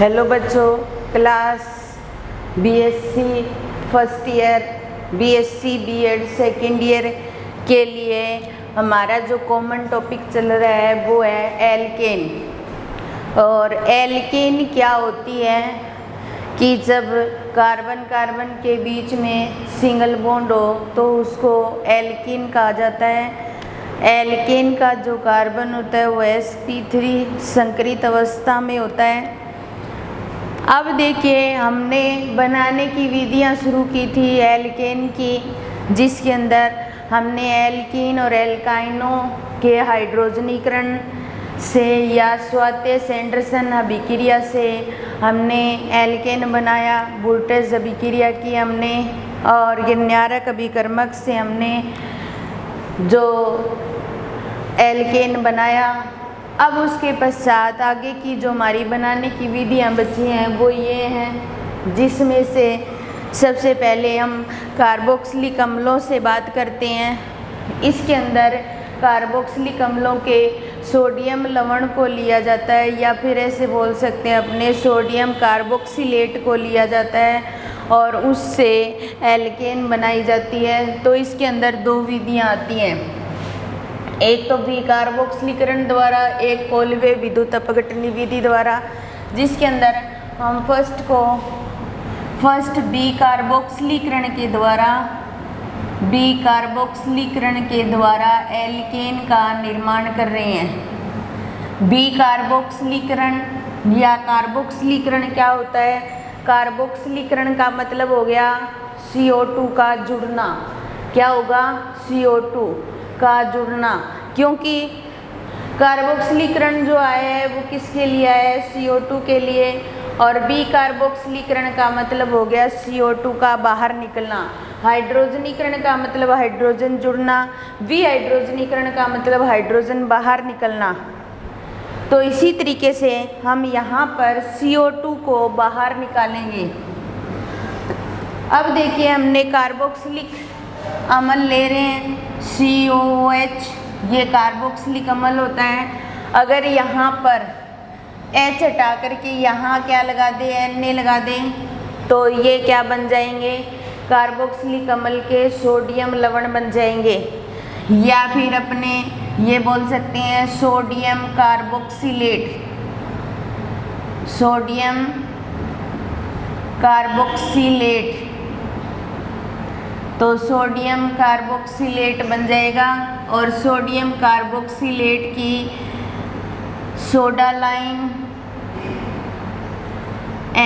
Hello बच्चों, class BSc first year, BSc BEd second year के लिए हमारा जो कॉमन टॉपिक चल रहा है वो है एल्केन। और एल्केन क्या होती है कि जब कार्बन कार्बन के बीच में सिंगल बॉन्ड हो तो उसको एल्केन कहा जाता है। एल्केन का जो कार्बन होता है वो sp3 संकरित अवस्था में होता है। अब देखिए, हमने बनाने की विधियां शुरू की थी एल्केन की, जिसके अंदर हमने एल्कीन और एल्काइनों के हाइड्रोजनीकरण से या स्वातेश एंडरसन अभिक्रिया से हमने एल्केन बनाया। वोल्टेज अभिक्रिया की हमने और गिरनारक अभिकर्मक से हमने जो एल्केन बनाया। अब उसके पश्चात आगे की जो हमारी बनाने की विधियां बची हैं वो ये हैं, जिसमें से सबसे पहले हम कार्बोक्सिलिक अम्लों से बात करते हैं। इसके अंदर कार्बोक्सिलिक अम्लों के सोडियम लवण को लिया जाता है, या फिर ऐसे बोल सकते हैं अपने सोडियम कार्बोक्सिलेट को लिया जाता है और उससे एल्केन बनाई जाती है। तो इसके अंदर दो विधियां आती हैं, एक तो विकार्बोक्सिलीकरण द्वारा, एक कोलवे विद्युत अपघटनी विधि द्वारा, जिसके अंदर हम फर्स्ट विकार्बोक्सिलीकरण के द्वारा एल्केन का निर्माण कर रहे हैं। विकार्बोक्सिलीकरण या कार्बोक्सिलीकरण क्या होता है? कार्बोक्सिलीकरण का मतलब हो गया CO2 का जुड़ना। क्या होगा? CO2 का जुड़ना, क्योंकि कार्बोक्सिलीकरण जो आया है वो किसके लिए आया है? CO2 के लिए। और विकार्बोक्सिलीकरण का मतलब हो गया CO2 का बाहर निकलना। हाइड्रोजनीकरण का मतलब हाइड्रोजन जुड़ना, विहाइड्रोजनीकरण का मतलब हाइड्रोजन बाहर निकलना। तो इसी तरीके से हम यहाँ पर CO2 को बाहर निकालेंगे। अब देखिए, हमने कार्बोक्सिलिक अम्ल ले रहे हैं COOH, ये कार्बोक्सिलिक अम्ल होता है। अगर यहाँ पर H हटा करके यहाँ क्या लगा दें? Na लगा दें, तो ये क्या बन जाएंगे? कार्बोक्सिलिक अम्ल के सोडियम लवण बन जाएंगे, या फिर अपने ये बोल सकते हैं सोडियम कार्बोक्सिलेट। सोडियम कार्बोक्सिलेट, तो सोडियम कार्बोक्सिलेट बन जाएगा। और सोडियम कार्बोक्सिलेट की सोडा लाइन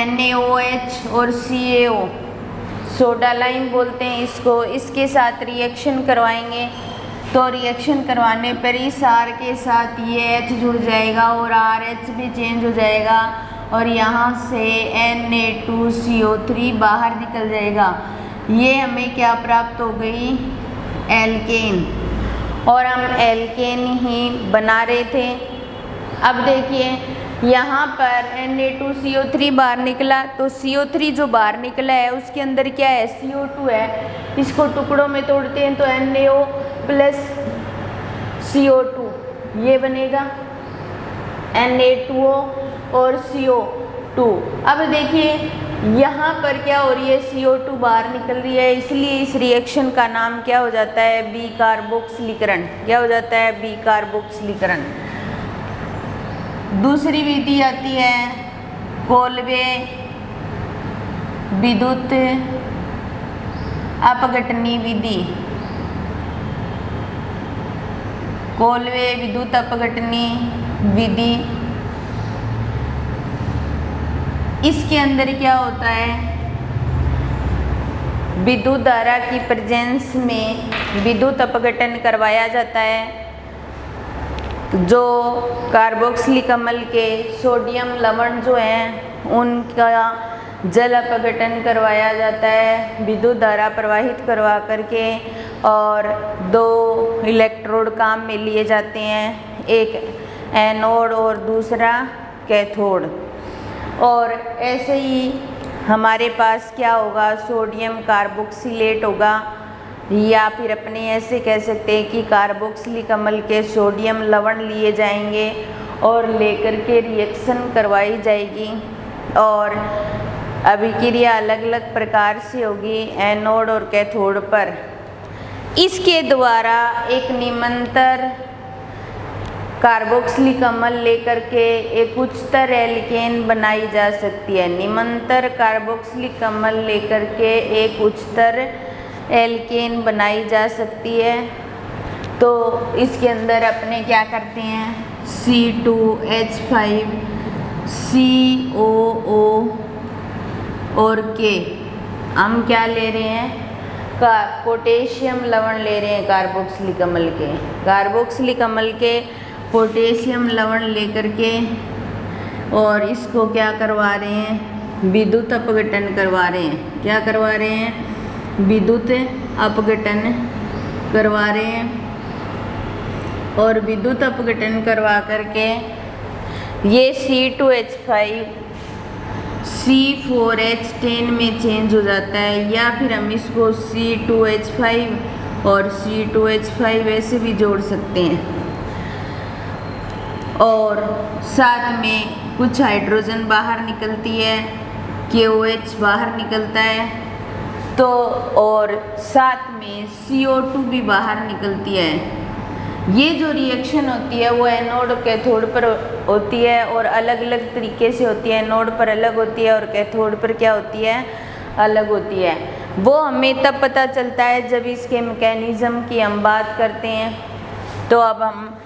NaOH और CaO, सोडा लाइन बोलते हैं इसको, इसके साथ रिएक्शन करवाएंगे। तो रिएक्शन करवाने पर इस R के साथ ये H जुड़ जाएगा और RH भी चेंज हो जाएगा और यहाँ से Na2CO3 बाहर निकल जाएगा। ये हमें क्या प्राप्त हो गई? एल्केन। और हम एल्केन ही बना रहे थे। अब देखिए, यहाँ पर Na2CO3 बाहर निकला, तो CO3 जो बाहर निकला है उसके अंदर क्या है? CO2 है। इसको टुकड़ों में तोड़ते हैं तो NaO प्लस CO2 ये बनेगा, Na2O और CO2। अब देखिए, यहाँ पर क्या हो रही है? CO2 बाहर निकल रही है, इसलिए इस रिएक्शन का नाम क्या हो जाता है? विकार्बोक्सिलीकरण। क्या हो जाता है? विकार्बोक्सिलीकरण। दूसरी विधि आती है कोलवे विद्युत अपघटनी विधि। कोलवे विद्युत अपघटनी विधि, इसके अंदर क्या होता है? विद्युत धारा की प्रेजेंस में विद्युत अपघटन करवाया जाता है। जो कार्बोक्सिलिक अम्ल के सोडियम लवण जो हैं उनका जल अपघटन करवाया जाता है विद्युत धारा प्रवाहित करवा करके, और दो इलेक्ट्रोड काम में लिए जाते हैं, एक एनोड और दूसरा कैथोड। और ऐसे ही हमारे पास क्या होगा? सोडियम कार्बोक्सिलेट होगा, या फिर अपने ऐसे कह सकते हैं कि कार्बोक्सिलिक अम्ल के सोडियम लवण लिए जाएंगे और लेकर के रिएक्शन करवाई जाएगी। और अभिक्रिया अलग अलग प्रकार से होगी एनोड और कैथोड पर। इसके द्वारा एक निरंतर कार्बोक्सिलिक अम्ल लेकर के एक उच्चतर एल्केन बनाई जा सकती है। निरंतर कार्बोक्सिलिक अम्ल लेकर के एक उच्चतर एल्केन बनाई जा सकती है। तो इसके अंदर अपने क्या करते हैं, C2H5 COO और K हम क्या ले रहे हैं, पोटेशियम लवण ले रहे हैं कार्बोक्सिलिक अम्ल के। कार्बोक्सिलिक अम्ल के पोटेशियम लवण लेकर के और इसको क्या करवा रहे हैं, विद्युत अपघटन करवा रहे हैं। क्या करवा रहे हैं, विद्युत अपघटन करवा रहे हैं। और विद्युत अपघटन करवा करके ये C2H5 C4H10 में चेंज हो जाता है, या फिर हम इसको C2H5 और C2H5 ऐसे भी जोड़ सकते हैं। और साथ में कुछ हाइड्रोजन बाहर निकलती है, KOH बाहर निकलता है, तो और साथ में CO2 भी बाहर निकलती है। ये जो रिएक्शन होती है वो एनोड और कैथोड पर होती है और अलग अलग तरीके से होती है। एनोड पर अलग होती है और कैथोड पर क्या होती है, अलग होती है। वो हमें तब पता चलता है जब इसके मैकेनिज़्म की हम बात करते हैं। तो अब हम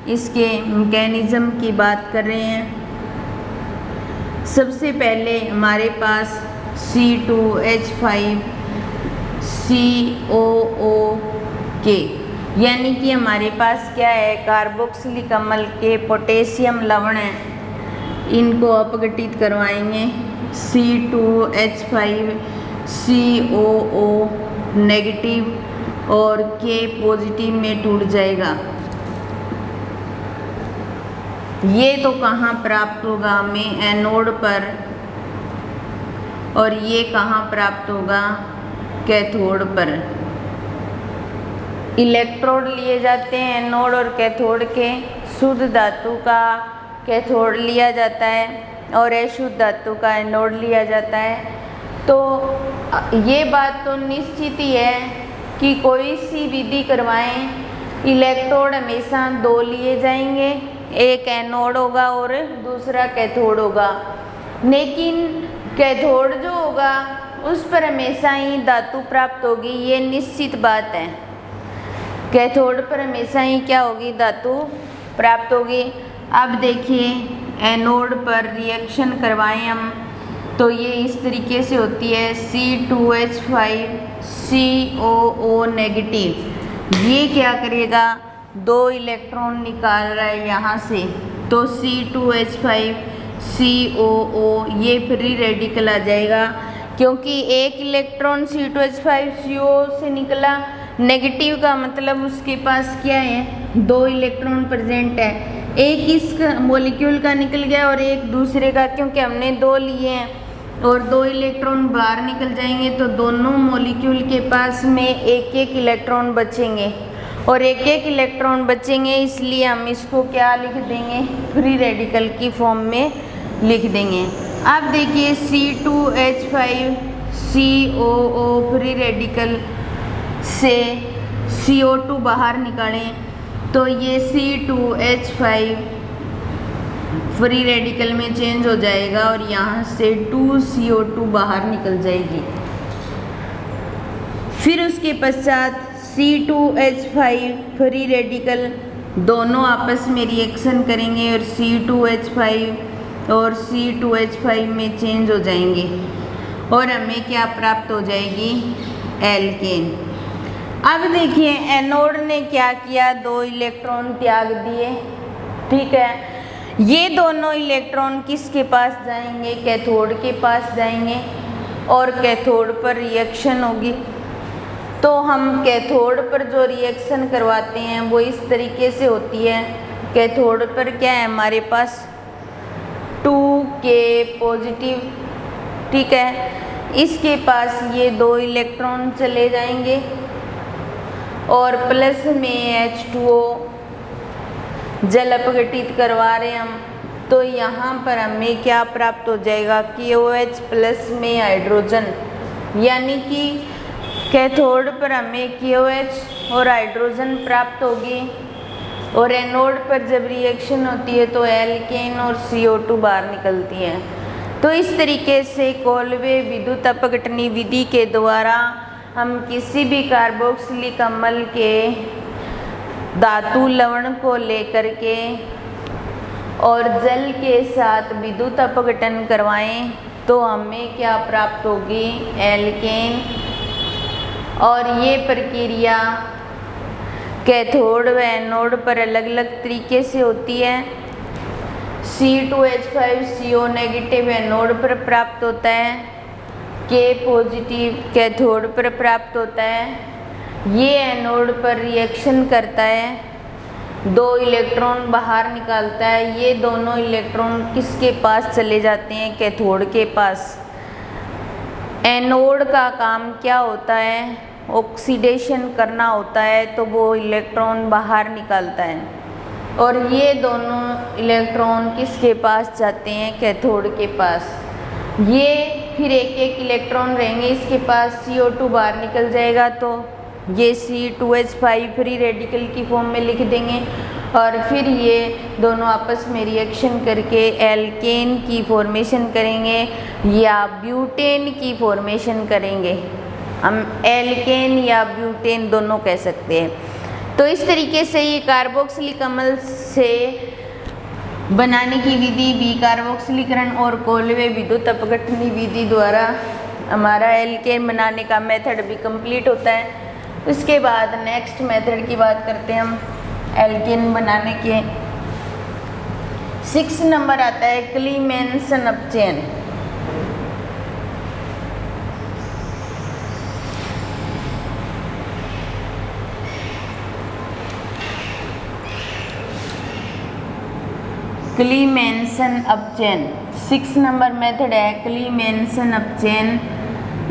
इसके मैकेनिज़्म की बात कर रहे हैं। सबसे पहले हमारे पास C2H5 COOK, यानी कि हमारे पास क्या है, कार्बोक्सिलिक अम्ल के पोटेशियम लवण हैं, इनको अपघटित करवाएंगे। C2H5 COO नेगेटिव और K पॉजिटिव में टूट जाएगा। ये तो कहाँ प्राप्त होगा हमें, एनोड पर, और ये कहाँ प्राप्त होगा, कैथोड पर। इलेक्ट्रोड लिए जाते हैं एनोड और कैथोड के। शुद्ध धातु का कैथोड लिया जाता है और अशुद्ध धातु का एनोड लिया जाता है। तो ये बात तो निश्चित ही है कि कोई सी विधि करवाएं, इलेक्ट्रोड हमेशा दो लिए जाएंगे, एक एनोड होगा और दूसरा कैथोड होगा। लेकिन कैथोड जो होगा उस पर हमेशा ही धातु प्राप्त होगी, ये निश्चित बात है। कैथोड पर हमेशा ही क्या होगी, धातु प्राप्त होगी। अब देखिए एनोड पर रिएक्शन करवाएं हम, तो ये इस तरीके से होती है C2H5 COO नेगेटिव। ये क्या करेगा, दो इलेक्ट्रॉन निकाल रहा है यहाँ से, तो C2H5 COO ये फ्री रेडिकल आ जाएगा, क्योंकि एक इलेक्ट्रॉन C2H5 CO से निकला। नेगेटिव का मतलब उसके पास क्या है, दो इलेक्ट्रॉन प्रेजेंट है, एक इस मॉलिक्यूल का निकल गया और एक दूसरे का, क्योंकि हमने दो लिए हैं और दो इलेक्ट्रॉन बाहर निकल जाएंगे तो दोनों मॉलिक्यूल के पास में एक एक इलेक्ट्रॉन बचेंगे और एक एक इलेक्ट्रॉन बचेंगे, इसलिए हम इसको क्या लिख देंगे, फ्री रेडिकल की फॉर्म में लिख देंगे। अब देखिए C2H5 COO फ्री रेडिकल से CO2 बाहर निकालें तो ये C2H5 फ्री रेडिकल में चेंज हो जाएगा और यहाँ से 2CO2 बाहर निकल जाएगी। फिर उसके पश्चात C2H5 फ्री रेडिकल दोनों आपस में रिएक्शन करेंगे और C2H5 और C2H5 में चेंज हो जाएंगे और हमें क्या प्राप्त हो जाएगी, एल्केन। अब देखिए एनोड ने क्या किया, दो इलेक्ट्रॉन त्याग दिए, ठीक है। ये दोनों इलेक्ट्रॉन किसके पास जाएंगे, कैथोड के पास जाएंगे और कैथोड पर रिएक्शन होगी। तो हम कैथोड पर जो रिएक्शन करवाते हैं वो इस तरीके से होती है। कैथोड पर क्या है हमारे पास 2K पॉजिटिव, ठीक है। इसके पास ये दो इलेक्ट्रॉन चले जाएंगे और प्लस में H2O जल अपघटित करवा रहे हैं हम, तो यहाँ पर हमें क्या प्राप्त हो जाएगा, KOH प्लस में हाइड्रोजन, यानी कि कैथोड पर हमें KOH और हाइड्रोजन प्राप्त होगी, और एनोड पर जब रिएक्शन होती है तो एल्केन और CO2 बाहर निकलती है। तो इस तरीके से कोलवे विद्युत अपघटनी विधि के द्वारा हम किसी भी कार्बोक्सिलिक अम्ल के धातु लवण को लेकर के और जल के साथ विद्युत अपघटन करवाएं तो हमें क्या प्राप्त होगी, एल्केन। और ये प्रक्रिया कैथोड व एनोड पर अलग अलग तरीके से होती है। C2H5CO नेगेटिव एनोड पर प्राप्त होता है, K पॉजिटिव कैथोड पर प्राप्त होता है। ये एनोड पर रिएक्शन करता है, 2 इलेक्ट्रॉन बाहर निकालता है। ये दोनों इलेक्ट्रॉन किसके पास चले जाते हैं, कैथोड के पास। एनोड का काम क्या होता है, ऑक्सीडेशन करना होता है, तो वो इलेक्ट्रॉन बाहर निकालता है। और ये दोनों इलेक्ट्रॉन किसके पास जाते हैं, कैथोड के पास। ये फिर एक एक इलेक्ट्रॉन रहेंगे इसके पास, CO2 बाहर निकल जाएगा तो ये C2H5 फ्री रेडिकल की फॉर्म में लिख देंगे, और फिर ये दोनों आपस में रिएक्शन करके एल्केन की फॉर्मेशन करेंगे या ब्यूटेन की फॉर्मेशन करेंगे। हम एल्केन या ब्यूटेन दोनों कह सकते हैं। तो इस तरीके से ये कार्बोक्सिलिक अम्ल से बनाने की विधि भी कार्बोक्सिलीकरण और कोलवे विद्युत अपघटनी विधि द्वारा हमारा एल्केन बनाने का मेथड भी कंप्लीट होता है। उसके बाद नेक्स्ट मेथड की बात करते हैं हम एल्केन बनाने के। 6 नंबर आता है क्लीमेंसन अपचयन। क्लीमेंसन अपचयन 6 नंबर मेथड है क्लीमेंसन अपचयन।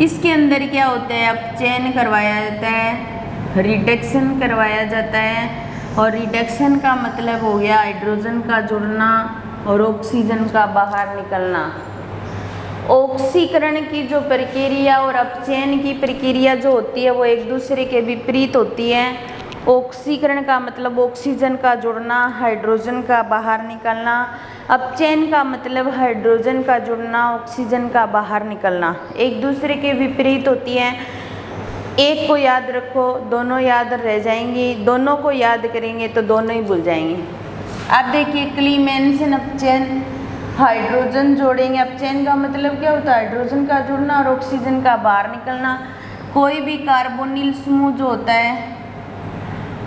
इसके अंदर क्या होता है, अपचयन करवाया जाता है, रिडक्शन करवाया जाता है। और रिडक्शन का मतलब हो गया हाइड्रोजन का जुड़ना और ऑक्सीजन का बाहर निकलना। ऑक्सीकरण की जो प्रक्रिया और अपचयन की प्रक्रिया जो होती है वो एक दूसरे के विपरीत होती है। ऑक्सीकरण का मतलब ऑक्सीजन का जुड़ना, हाइड्रोजन का बाहर निकलना। अपचयन का मतलब हाइड्रोजन का जुड़ना, ऑक्सीजन का बाहर निकलना, एक दूसरे के विपरीत होती है। एक को याद रखो, दोनों याद रह जाएंगी, दोनों को याद करेंगे तो दोनों ही भूल जाएंगे। अब देखिए क्लीमेंसन अपचयन, हाइड्रोजन जोड़ेंगे। अपचयन का मतलब क्या होता है, हाइड्रोजन का जुड़ना और ऑक्सीजन का बाहर निकलना। कोई भी कार्बोनिल समूह जो होता है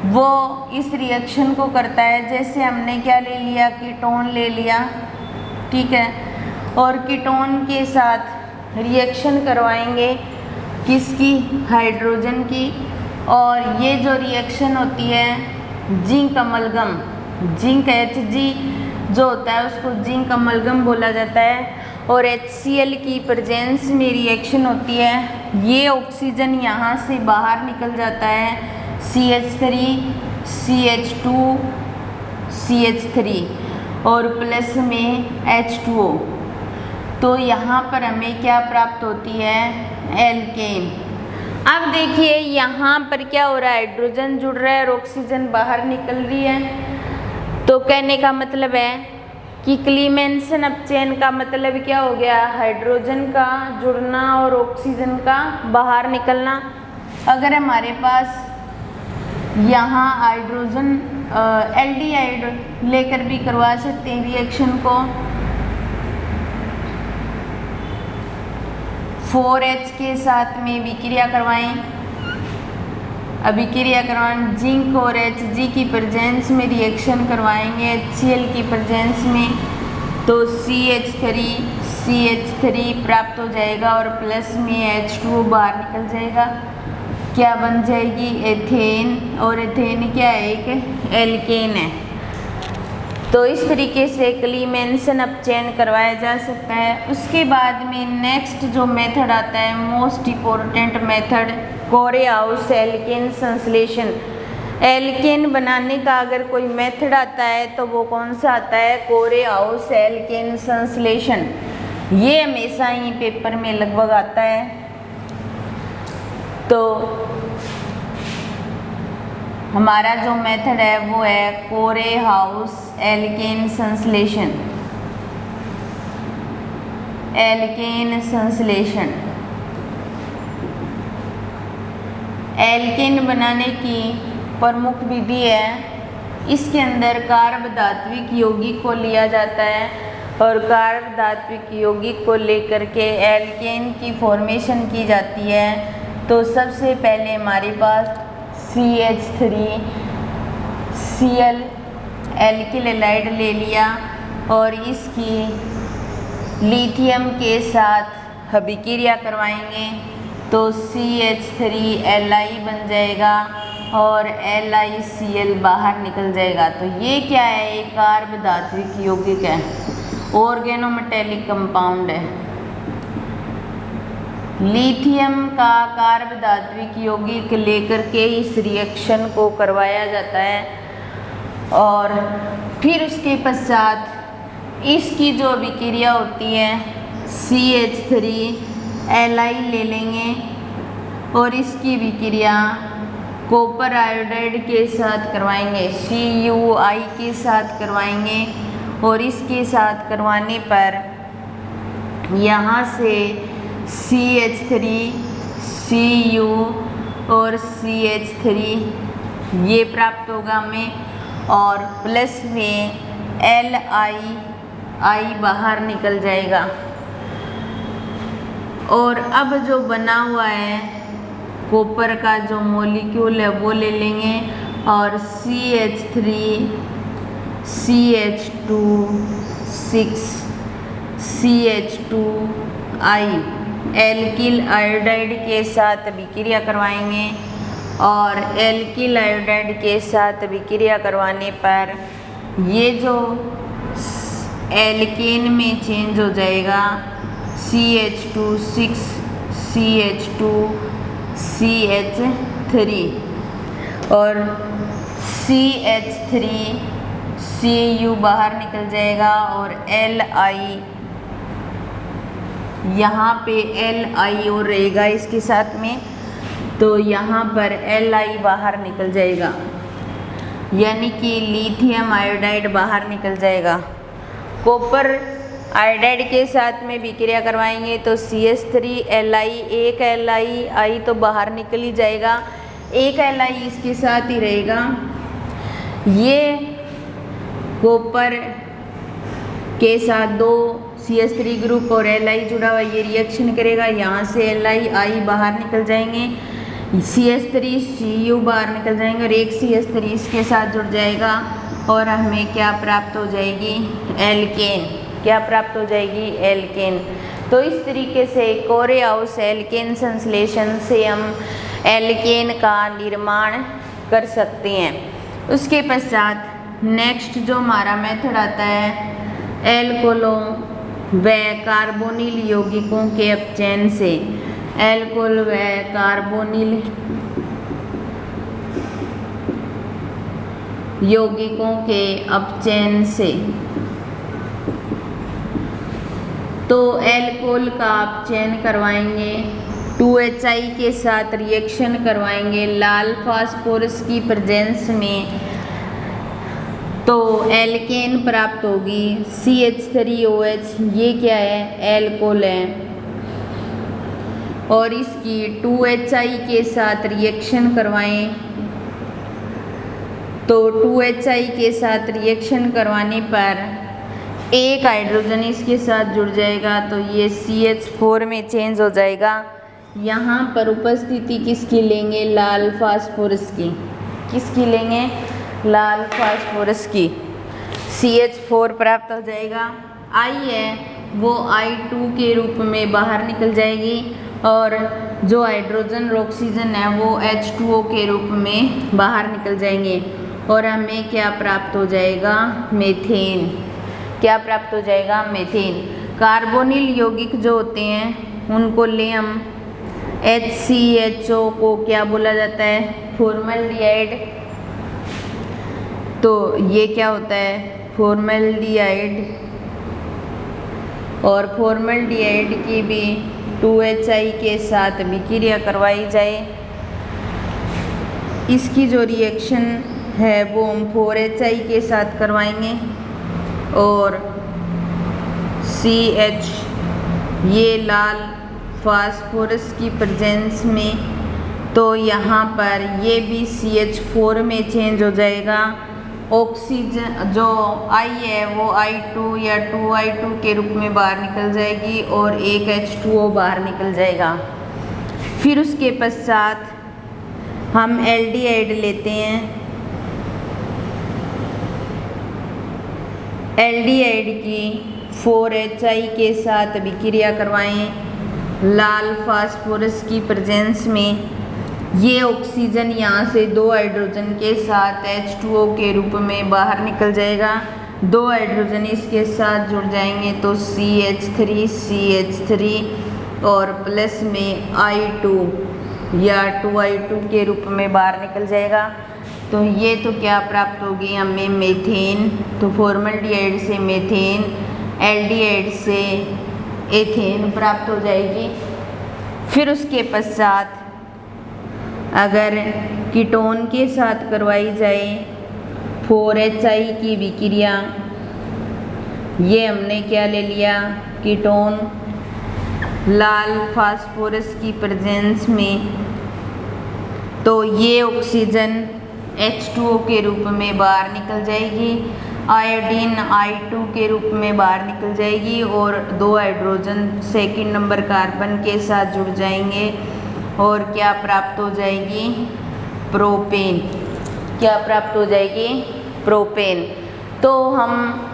वो इस रिएक्शन को करता है। जैसे हमने क्या ले लिया, कीटोन ले लिया, ठीक है, और कीटोन के साथ रिएक्शन करवाएंगे किसकी, हाइड्रोजन की। और ये जो रिएक्शन होती है जिंक अमलगम, जिंक Hg जो होता है उसको जिंक अमलगम बोला जाता है। और HCl की प्रेजेंस में रिएक्शन होती है। ये ऑक्सीजन यहाँ से बाहर निकल जाता है, CH3 CH2 CH3 और प्लस में H2O। तो यहाँ पर हमें क्या प्राप्त होती है, एल्केन। अब देखिए यहाँ पर क्या हो रहा है, हाइड्रोजन जुड़ रहा है और ऑक्सीजन बाहर निकल रही है। तो कहने का मतलब है कि क्लीमेंसन अपचयन का मतलब क्या हो गया, हाइड्रोजन का जुड़ना और ऑक्सीजन का बाहर निकलना। अगर हमारे पास यहाँ हाइड्रोजन एल्डिहाइड लेकर भी करवा सकते हैं रिएक्शन को। 4H के साथ में विक्रिया करवाएं, अभिक्रिया करवाएं, जिंक और Hg की प्रेजेंस में रिएक्शन करवाएंगे HCl की प्रेजेंस में, तो CH3 प्राप्त हो जाएगा और प्लस में H2O बाहर निकल जाएगा। क्या बन जाएगी, एथेन, और एथेन क्या है, एक एल्केन है। तो इस तरीके से क्लीमेंसन अपचयन करवाया जा सकता है। उसके बाद में नेक्स्ट जो मेथड आता है, मोस्ट इम्पोर्टेंट मेथड, कोरेहाउस एल्केन संश्लेषण। एल्केन बनाने का अगर कोई मेथड आता है तो वो कौन सा आता है, कोरेहाउस एल्केन संश्लेषण। ये हमेशा ही पेपर में लगभग आता है। तो हमारा जो मेथड है वो है कोरेहाउस एल्केन संश्लेषण, एल्केन संश्लेषण। एल्केन बनाने की प्रमुख विधि है, इसके अंदर कार्ब धात्विक यौगिक को लिया जाता है और कार्ब धात्विक यौगिक को लेकर के एल्केन की फॉर्मेशन की जाती है। तो सबसे पहले हमारे पास CH3Cl एल्किल हैलाइड ले लिया और इसकी लिथियम के साथ अभिक्रिया करवाएंगे तो CH3Li बन जाएगा और LiCl बाहर निकल जाएगा। तो ये क्या है, एक कार्ब धात्विक यौगिक है, ऑर्गेनोमेटेलिक कंपाउंड है। लिथियम का कार्ब धात्विक यौगिक लेकर के इस रिएक्शन को करवाया जाता है और फिर उसके पश्चात इसकी जो अभिक्रिया होती है CH3Li ले लेंगे और इसकी विक्रिया कॉपर आयोडाइड के साथ करवाएंगे, CuI के साथ करवाएंगे और इसके साथ करवाने पर यहाँ से CH3 Cu और CH3 ये प्राप्त होगा हमें और प्लस में Li बाहर निकल जाएगा। और अब जो बना हुआ है कॉपर का जो मॉलिक्यूल है वो ले लेंगे और CH3 CH2 6 CH2I alkyl iodide के साथ अभिक्रिया करवाएंगे और एल्किल आयोडाइड के साथ अभिक्रिया करवाने पर ये जो एल्केन में चेंज हो जाएगा CH2 6 CH2 CH3 और CH3 Cu बाहर निकल जाएगा और Li यहाँ पे Li और रहेगा इसके साथ में, तो यहाँ पर Li बाहर निकल जाएगा यानी कि लिथियम आयोडाइड बाहर निकल जाएगा। कॉपर आयोडाइड के साथ में विक्रिया करवाएंगे तो CH3Li एक Li तो बाहर निकल ही जाएगा, एक Li इसके साथ ही रहेगा। ये कॉपर के साथ दो CH3 ग्रुप और Li जुड़ा हुआ ये रिएक्शन करेगा, यहाँ से Li बाहर निकल जाएंगे, CH3 Cu बाहर निकल जाएंगे और एक CH3 इसके साथ जुड़ जाएगा और हमें क्या प्राप्त हो जाएगी, एल्केन। क्या प्राप्त हो जाएगी, एल्केन। तो इस तरीके से कोरेहाउस एल्केन संश्लेषण से हम एल्केन का निर्माण कर सकते हैं। उसके पश्चात नेक्स्ट जो हमारा मेथड आता है एल्कोहलों व कार्बोनिल यौगिकों के अपचयन से, एल्कोहल व कार्बोनिल यौगिकों के अपचयन से। तो एल्कोहल का अपचयन करवाएंगे, 2HI के साथ रिएक्शन करवाएंगे लाल फास्फोरस की प्रेजेंस में, तो एल्केन प्राप्त होगी CH3OH। ये क्या है, एल्कोहल है और इसकी 2HI के साथ रिएक्शन करवाएं तो 2HI के साथ रिएक्शन करवाने पर एक हाइड्रोजन इसके साथ जुड़ जाएगा तो ये CH4 में चेंज हो जाएगा। यहाँ पर उपस्थिति किसकी लेंगे, लाल फास्फोरस की। किसकी लेंगे, लाल फास्फोरस की। CH4 प्राप्त हो जाएगा। I है वो I2 के रूप में बाहर निकल जाएगी और जो हाइड्रोजन और ऑक्सीजन है वो H2O के रूप में बाहर निकल जाएंगे और हमें क्या प्राप्त हो जाएगा, मीथेन। क्या प्राप्त हो जाएगा, मीथेन। कार्बोनिल यौगिक जो होते हैं उनको ले हम HCHO को क्या बोला जाता है, फॉर्मल्डिहाइड तो ये क्या होता है, फॉर्मल्डिहाइड, और फॉर्मल्डिहाइड की भी 2HI के साथ अभिक्रिया करवाई जाए। इसकी जो रिएक्शन है वो हम 4HI के साथ करवाएंगे, और CH ये लाल फास्फोरस की प्रेजेंस में, तो यहाँ पर ये भी CH4 में चेंज हो जाएगा। ऑक्सीजन जो I है वो I2 या 2I2 के रूप में बाहर निकल जाएगी और एक H2O बाहर निकल जाएगा। फिर उसके पश्चात हम एल्डिहाइड लेते हैं। एल्डिहाइड की 4HI के साथ अभिक्रिया करवाएं लाल फास्फोरस की प्रेजेंस में। ये ऑक्सीजन यहाँ से 2 हाइड्रोजन के साथ H2O के रूप में बाहर निकल जाएगा। 2 हाइड्रोजन इसके साथ जुड़ जाएंगे तो CH3 और प्लस में I2 या 2I2 के रूप में बाहर निकल जाएगा। तो ये तो क्या प्राप्त होगी हमें, मीथेन। तो फॉर्मल्डिहाइड से मीथेन, एल्डिहाइड से एथेन प्राप्त हो जाएगी। फिर उसके पश्चात अगर कीटोन के साथ करवाई जाए 4HI की विक्रिया, ये हमने क्या ले लिया, कीटोन लाल फास्फोरस की प्रेजेंस में, तो ये ऑक्सीजन H2O के रूप में बाहर निकल जाएगी, आयोडीन I2 के रूप में बाहर निकल जाएगी और 2 हाइड्रोजन सेकंड नंबर कार्बन के साथ जुड़ जाएंगे और क्या प्राप्त हो जाएगी, प्रोपेन। क्या प्राप्त हो जाएगी, प्रोपेन। तो हम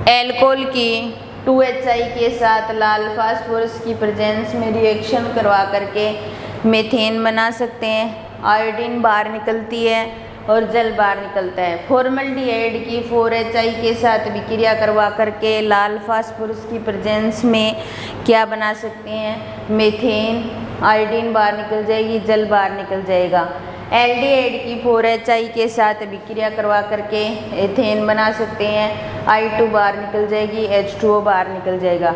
एल्कोहल की 2HI के साथ लाल फास्फोरस की प्रेजेंस में रिएक्शन करवा करके मीथेन बना सकते हैं। आयोडीन बाहर निकलती है और जल बाहर निकलता है। फॉर्मल्डिहाइड की 4HI के साथ विक्रिया करवा करके लाल फास्फोरस की प्रेजेंस में क्या बना सकते हैं, मीथेन। आयोडीन बाहर निकल जाएगी, जल बाहर निकल जाएगा। एल्डिहाइड की 4HI के साथ विक्रिया करवा करके एथेन बना सकते हैं। I2 बाहर निकल जाएगी, H2O बाहर निकल जाएगा।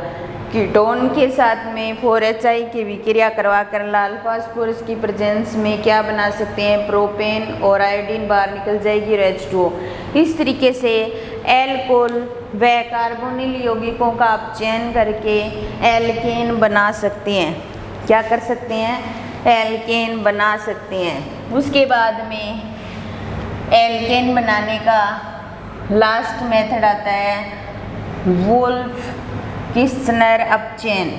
कीटोन के साथ में 4HI की विक्रिया करवा कर लाल फास्फोरस की प्रेजेंस में क्या बना सकते हैं, प्रोपेन, और आयोडीन बाहर निकल जाएगी और H2O। इस तरीके से एल्कोहल व कार्बोनिल यौगिकों का आप चयन करके एल्केन बना सकते हैं। क्या कर सकते हैं, एल्केन बना सकते हैं। उसके बाद में एल्केन बनाने का लास्ट मेथड आता है वुल्फ-किर्चनर अपचयन।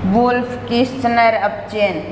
वुल्फ-किर्चनर अपचयन